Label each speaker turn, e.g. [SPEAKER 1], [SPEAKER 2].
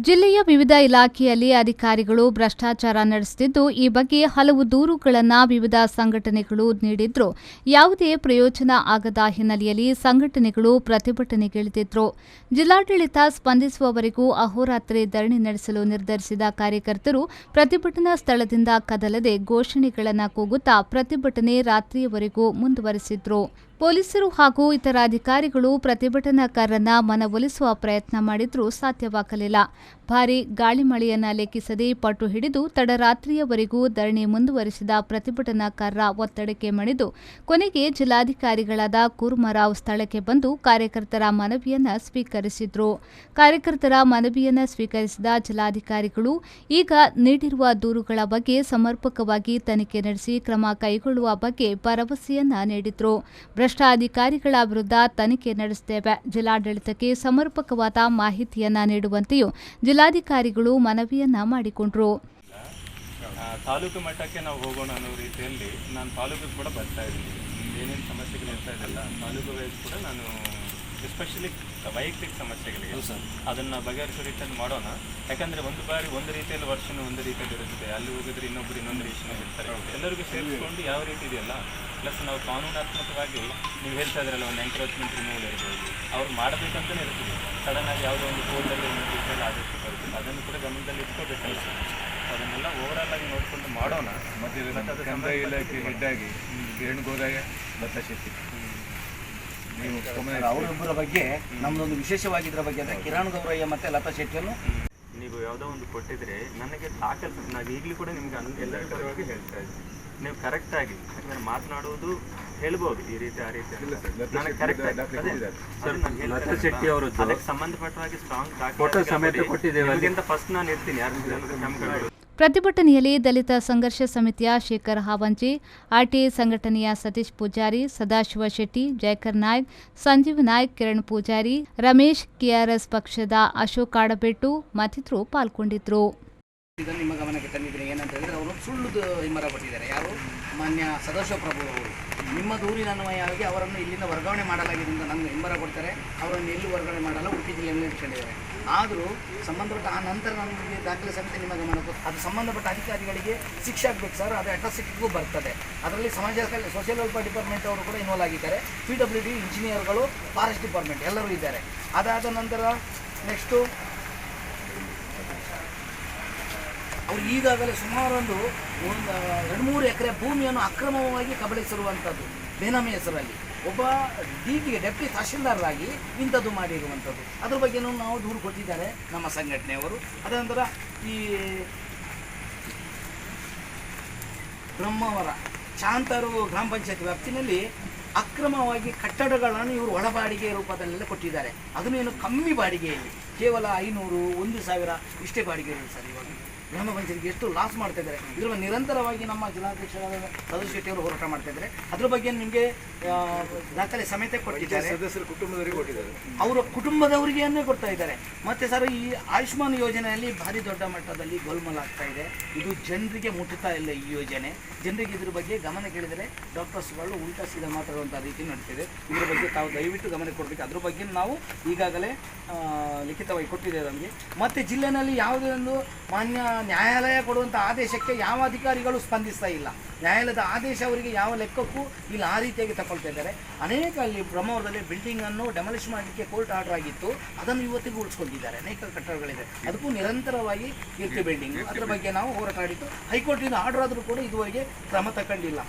[SPEAKER 1] ಜಿಲ್ಲೆಯ ವಿವಿಧ ಇಲಾಖೆಯಲ್ಲಿ ಅಧಿಕಾರಿಗಳು ಭ್ರಷ್ಟಾಚಾರ ನಡೆಸುತ್ತಿದ್ದು, ಈ ಬಗ್ಗೆ ಹಲವು ದೂರುಗಳನ್ನು ವಿವಿಧ ಸಂಘಟನೆಗಳು ನೀಡಿದ್ರೂ ಯಾವುದೇ ಪ್ರಯೋಜನ ಆಗದ ಹಿನ್ನೆಲೆಯಲ್ಲಿ ಸಂಘಟನೆಗಳು ಪ್ರತಿಭಟನೆಗಿಳಿದಿದ್ರು. ಜಿಲ್ಲಾಡಳಿತ ಸ್ಪಂದಿಸುವವರೆಗೂ ಅಹೋರಾತ್ರಿ ಧರಣಿ ನಡೆಸಲು ನಿರ್ಧರಿಸಿದ ಕಾರ್ಯಕರ್ತರು ಪ್ರತಿಭಟನಾ ಸ್ಥಳದಿಂದ ಕದಲದೆ ಘೋಷಣೆಗಳನ್ನು ಕೂಗುತ್ತಾ ಪ್ರತಿಭಟನೆ ರಾತ್ರಿಯವರೆಗೂ ಮುಂದುವರೆಸಿದ್ರು. ಪೊಲೀಸರು ಹಾಗೂ ಇತರ ಅಧಿಕಾರಿಗಳು ಪ್ರತಿಭಟನಾಕಾರರನ್ನ ಮನವೊಲಿಸುವ ಪ್ರಯತ್ನ ಮಾಡಿದ್ರೂ ಸಾಧ್ಯವಾಗಲಿಲ್ಲ. ಭಾರೀ ಗಾಳಿ ಮಳೆಯನ್ನ ಲೆಕ್ಕಿಸದೆ ಪಟ್ಟು ಹಿಡಿದು ತಡರಾತ್ರಿಯವರೆಗೂ ಧರಣಿ ಮುಂದುವರೆಸಿದ ಪ್ರತಿಭಟನಾಕಾರರ ಒತ್ತಡಕ್ಕೆ ಮಣಿದು ಕೊನೆಗೆ ಜಿಲ್ಲಾಧಿಕಾರಿಗಳಾದ ಕೂರ್ಮರಾವ್ ಸ್ಥಳಕ್ಕೆ ಬಂದು ಕಾರ್ಯಕರ್ತರ ಮನವಿಯನ್ನ ಸ್ವೀಕರಿಸಿದ್ರು. ಕಾರ್ಯಕರ್ತರ ಮನವಿಯನ್ನ ಸ್ವೀಕರಿಸಿದ ಜಿಲ್ಲಾಧಿಕಾರಿಗಳು ಈಗ ನೀಡಿರುವ ದೂರುಗಳ ಬಗ್ಗೆ ಸಮರ್ಪಕವಾಗಿ ತನಿಖೆ ನಡೆಸಿ ಕ್ರಮ ಕೈಗೊಳ್ಳುವ ಬಗ್ಗೆ ಭರವಸೆಯನ್ನ ನೀಡಿದ್ರು. ಭ್ರಷ್ಟ ಅಧಿಕಾರಿಗಳ ವಿರುದ್ಧ ತನಿಖೆ ನಡೆಸುತ್ತೇವೆ, ಜಿಲ್ಲಾಡಳಿತಕ್ಕೆ ಸಮರ್ಪಕವಾದ ಮಾಹಿತಿಯನ್ನ ನೀಡುವಂತೆಯೂ ಜಿಲ್ಲಾಧಿಕಾರಿಗಳು ಮನವಿಯನ್ನ ಮಾಡಿಕೊಂಡರು.
[SPEAKER 2] ತಾಲೂಕು ಮಟ್ಟಕ್ಕೆ ನಾವು ಹೋಗೋಣ ಅನ್ನೋ ರೀತಿಯಲ್ಲಿ ನಾನು ತಾಲೂಕಿಗೆ ಕೂಡ ಬರ್ತಾ ಇದ್ದೀನಿ. ಏನೇನು ಸಮಸ್ಯೆಗಳು ಇರ್ತಾ ಇದೆಯಲ್ಲ ತಾಲೂಕು ವೈಸ್ ಕೂಡ ನಾನು ಎಸ್ಪೆಷಲಿ ವೈಯಕ್ತಿಕ ಸಮಸ್ಯೆಗಳಿಗೆ ಅದನ್ನು ಬಗೆಹರಿಸೋ ರೀತಿಯಲ್ಲಿ ಮಾಡೋಣ. ಯಾಕಂದರೆ ಒಂದು ಬಾರಿ ಒಂದು ರೀತಿಯಲ್ಲಿ ವರ್ಷನೂ ಒಂದು ರೀತಿಯಲ್ಲಿ ಇರುತ್ತೆ, ಅಲ್ಲಿ ಹೋಗಿದ್ರೆ ಇನ್ನೊಬ್ಬರು ಇನ್ನೊಂದು ರೀತಿಯಲ್ಲಿ ಇರ್ತಾರೆ. ಎಲ್ಲರಿಗೂ ಸೇರಿಸ್ಕೊಂಡು ಯಾವ ರೀತಿ ಇದೆಯಲ್ಲ, ಪ್ಲಸ್ ನಾವು ಕಾನೂನಾತ್ಮಕವಾಗಿ ನೀವು ಹೇಳ್ತಾ ಇದ್ರಲ್ಲ ಒಂದು ಎಂಕ್ರೋಚ್ಮೆಂಟ್ ರಿಮೂವಲ್ ಇರ್ಬೋದು, ಅವ್ರು ಮಾಡಬೇಕಂತಲೇ ಇರ್ತದೆ. ಸಡನ್ನಾಗಿ ಯಾವುದೋ ಒಂದು ಕೋರ್ಟಲ್ಲಿ ಒಂದು ರೀತಿಯಲ್ಲಿ ಆದೇಶ ಬರುತ್ತೆ, ಅದನ್ನು ಕೂಡ ಗಮನದಲ್ಲಿ ಇಟ್ಕೋಬೇಕು. ಅದನ್ನೆಲ್ಲ ಓವರಾಲ್ ಆಗಿ ನೋಡಿಕೊಂಡು ಮಾಡೋಣ.
[SPEAKER 3] ಮತ್ತು ಕಂದಾಯ ಇಲಾಖೆ ಹೆಡ್ಡಾಗಿ ಕಿರಣ್ ಗೌರಯ್ಯ, ಲತಾ ಶೆಟ್ಟಿ, ನೀವು
[SPEAKER 4] ಅವರೊಬ್ಬರ ಬಗ್ಗೆ ನಮ್ಮದೊಂದು ವಿಶೇಷವಾಗಿದ್ರ ಬಗ್ಗೆ ಅಂದರೆ ಕಿರಣ್ ಗೌರಯ್ಯ ಮತ್ತು ಲತಾ ಶೆಟ್ಟಿಯನ್ನು
[SPEAKER 2] ನೀವು ಯಾವುದೋ ಒಂದು ಕೊಟ್ಟಿದ್ರೆ ನನಗೆ ದಾಖಲೆ ನಾವು ಈಗಲೂ ಕೂಡ ನಿಮ್ಗೆ ಎಲ್ಲರ ಪರವಾಗಿ ಹೇಳ್ತಾ ಇದ್ದೀನಿ. ನೀವು ಕರೆಕ್ಟಾಗಿ ಯಾಕಂದರೆ ಮಾತನಾಡುವುದು ಹೇಳ್ಬೋದು ಈ ರೀತಿ ಆ ರೀತಿ ನನಗೆ ಕರೆಕ್ಟಾಗಿ ಅದಕ್ಕೆ ಸಂಬಂಧಪಟ್ಟ ಹಾಗೆ ಸ್ಟ್ರಾಂಗ್ ದಾಖಲೆ ಫಸ್ಟ್ ನಾನು ಇರ್ತೀನಿ. ಯಾರು
[SPEAKER 1] ಪ್ರತಿಭಟನೆಯಲ್ಲಿ ದಲಿತ ಸಂಘರ್ಷ ಸಮಿತಿಯ ಶೇಖರ್ ಹಾವಂಜಿ, ಆರ್ಟಿಐ ಸಂಘಟನೆಯ ಸತೀಶ್ ಪೂಜಾರಿ, ಸದಾಶಿವ ಶೆಟ್ಟಿ, ಜಯಕರ್ ನಾಯ್ಕ್, ಸಂಜೀವ್ ನಾಯ್ಕ್, ಕಿರಣ್ ಪೂಜಾರಿ, ರಮೇಶ್, ಕೆಆರ್ಎಸ್ ಪಕ್ಷದ ಅಶೋಕ್ ಕಾಡಬೆಟ್ಟು ಮತ್ತಿತರರು ಪಾಲ್ಗೊಂಡಿದ್ರು.
[SPEAKER 4] ಇದನ್ನು ನಿಮ್ಮ ಗಮನಕ್ಕೆ ತಂದಿದ್ದೀನಿ. ಏನಂತ ಹೇಳಿದ್ರೆ ಅವರು ಸುಳ್ಳು ಹಿಮ್ಮರ ಪಟ್ಟಿದ್ದಾರೆ. ಯಾರು? ಮಾನ್ಯ ಸದಾಶಿವ ಪ್ರಭು ಅವರು. ನಿಮ್ಮ ದೂರಿನ ಅನ್ವಯವಾಗಿ ಅವರನ್ನು ಇಲ್ಲಿಂದ ವರ್ಗಾವಣೆ ಮಾಡಲಾಗಿದೆ ಅಂತ ನನಗೆ ಹಿಮ್ಮರ ಕೊಡ್ತಾರೆ. ಅವರನ್ನು ಎಲ್ಲೂ ವರ್ಗಾವಣೆ ಮಾಡಲ್ಲ, ಉಡುಪಿ ಜಿಲ್ಲೆಯಲ್ಲಿ ಇಟ್ಕೊಂಡಿದ್ದಾರೆ. ಆದರೂ ಸಂಬಂಧಪಟ್ಟ ಆ ನಂತರ ನಮಗೆ ದಾಖಲೆ ಸಮಿತಿ ನಿಮ್ಮ ಗಮನಕ್ಕೆ ಅದು ಸಂಬಂಧಪಟ್ಟ ಅಧಿಕಾರಿಗಳಿಗೆ ಶಿಕ್ಷೆ ಆಗಬೇಕು ಸರ್. ಅದು ಅಟ್ರಾಸಿಟಿಗೂ ಬರ್ತದೆ. ಅದರಲ್ಲಿ ಸಮಾಜ ಸೋಷಿಯಲ್ ವೆಲ್ಫೇರ್ ಡಿಪಾರ್ಟ್ಮೆಂಟ್ ಅವರು ಕೂಡ ಇನ್ವಾಲ್ವ್ ಆಗಿದ್ದಾರೆ. PWD ಇಂಜಿನಿಯರ್ಗಳು, ಫಾರೆಸ್ಟ್ ಡಿಪಾರ್ಟ್ಮೆಂಟ್ ಎಲ್ಲರೂ ಇದ್ದಾರೆ. ಅದಾದ ನಂತರ ನೆಕ್ಸ್ಟು ಅವರು ಈಗಾಗಲೇ ಸುಮಾರು ಒಂದು 2-3 ಎಕರೆ ಭೂಮಿಯನ್ನು ಅಕ್ರಮವಾಗಿ ಕಬಳಿಸಿರುವಂಥದ್ದು ಬೇನಾಮಿ ಹೆಸರಲ್ಲಿ. ಒಬ್ಬ ಡೆಪ್ಟಿ ತಹಶೀಲ್ದಾರರಾಗಿ ಇಂಥದ್ದು ಮಾಡಿರುವಂಥದ್ದು. ಅದ್ರ ಬಗ್ಗೆನೂ ನಾವು ದೂರು ಕೊಟ್ಟಿದ್ದಾರೆ ನಮ್ಮ ಸಂಘಟನೆಯವರು. ಅದ ನಂತರ ಈ ಬ್ರಹ್ಮಾವರ ಶಾಂತರು ಗ್ರಾಮ ಪಂಚಾಯತ್ ವ್ಯಾಪ್ತಿನಲ್ಲಿ ಅಕ್ರಮವಾಗಿ ಕಟ್ಟಡಗಳನ್ನು ಇವರು ಒಳಬಾಡಿಗೆ ರೂಪದಲ್ಲೆಲ್ಲ ಕೊಟ್ಟಿದ್ದಾರೆ. ಅದನ್ನೇನು ಕಮ್ಮಿ ಬಾಡಿಗೆಯಲ್ಲಿ ಕೇವಲ 500, 1,000 ಇಷ್ಟೇ ಬಾಡಿಗೆ ಇರುತ್ತೆ ಸರ್. ಇವಾಗ ಗ್ರಾಮ ಪಂಚಾಯತ್ಗೆ ಎಷ್ಟು ಲಾಸ್ ಮಾಡ್ತಾ ಇದ್ದಾರೆ. ಇದ್ರ ನಿರಂತರವಾಗಿ ನಮ್ಮ ಜಿಲ್ಲಾಧ್ಯಕ್ಷರಾದ ಸದಾಶಿವ ಶೆಟ್ಟಿಯವರು ಹೋರಾಟ ಮಾಡ್ತಾ ಇದ್ದಾರೆ. ಅದ್ರ ಬಗ್ಗೆ ನಿಮಗೆ ದಾಖಲೆ ಸಮೇತ ಕೊಟ್ಟಿದ್ದಾರೆ.
[SPEAKER 3] ಸದಸ್ಯರ ಕುಟುಂಬದವರಿಗೆ ಕೊಟ್ಟಿದ್ದಾರೆ,
[SPEAKER 4] ಅವರ ಕುಟುಂಬದವರಿಗೇನೇ ಕೊಡ್ತಾ ಇದ್ದಾರೆ. ಮತ್ತು ಸರ್ ಈ ಆಯುಷ್ಮಾನ್ ಯೋಜನೆಯಲ್ಲಿ ಭಾರಿ ದೊಡ್ಡ ಮಟ್ಟದಲ್ಲಿ ಗೋಲ್ಮಾಲ್ ಆಗ್ತಾ ಇದೆ. ಇದು ಜನರಿಗೆ ಮುಟ್ಟುತ್ತಾ ಇಲ್ಲ ಈ ಯೋಜನೆ. ಜನರಿಗೆ ಇದ್ರ ಬಗ್ಗೆ ಗಮನ ಕೇಳಿದರೆ ಡಾಕ್ಟರ್ಸ್ಗಳು ಉಲ್ಟಾ ಸೀದಾ ಮಾತಾಡುವಂಥ ರೀತಿ ನಡೀತಿದೆ. ಇದ್ರ ಬಗ್ಗೆ ತಾವು ದಯವಿಟ್ಟು ಗಮನ ಕೊಡಬೇಕು. ಅದ್ರ ಬಗ್ಗೆ ನಾವು ಈಗಾಗಲೇ ಲಿಖಿತವಾಗಿ ಕೊಟ್ಟಿದ್ದೇವೆ ನಮಗೆ. ಮತ್ತು ಜಿಲ್ಲೆಯಲ್ಲಿ ಯಾವುದೇ ಒಂದು ಮಾನ್ಯ ನ್ಯಾಯಾಲಯ ಕೊಡುವಂಥ ಆದೇಶಕ್ಕೆ ಯಾವ ಅಧಿಕಾರಿಗಳು ಸ್ಪಂದಿಸ್ತಾ ಇಲ್ಲ. ನ್ಯಾಯಾಲಯದ ಆದೇಶ ಅವರಿಗೆ ಯಾವ ಲೆಕ್ಕಕ್ಕೂ ಇಲ್ಲ, ಆ ರೀತಿಯಾಗಿ ತಗೊಳ್ತಾ ಇದ್ದಾರೆ. ಅನೇಕ ಅಲ್ಲಿ ಬ್ರಹ್ಮಾವರದಲ್ಲಿ ಬಿಲ್ಡಿಂಗನ್ನು ಡೆಮಾಲಿಷ್ ಮಾಡಲಿಕ್ಕೆ ಕೋರ್ಟ್ ಆರ್ಡರ್ ಆಗಿತ್ತು, ಅದನ್ನು ಇವತ್ತಿಗೂ ಉಳಿಸ್ಕೊಂಡಿದ್ದಾರೆ. ಅನೇಕ ಕಟ್ಟಡಗಳಿದೆ, ಅದಕ್ಕೂ ನಿರಂತರವಾಗಿ ಇರ್ತಿ ಬಿಲ್ಡಿಂಗ್. ಅದರ ಬಗ್ಗೆ ನಾವು ಹೋರಾಟ ಮಾಡಿದ್ದು. ಹೈಕೋರ್ಟಿನ ಆರ್ಡರ್ ಆದರೂ ಕೂಡ ಇದುವರೆಗೆ ಕ್ರಮ ತಗೊಂಡಿಲ್ಲ.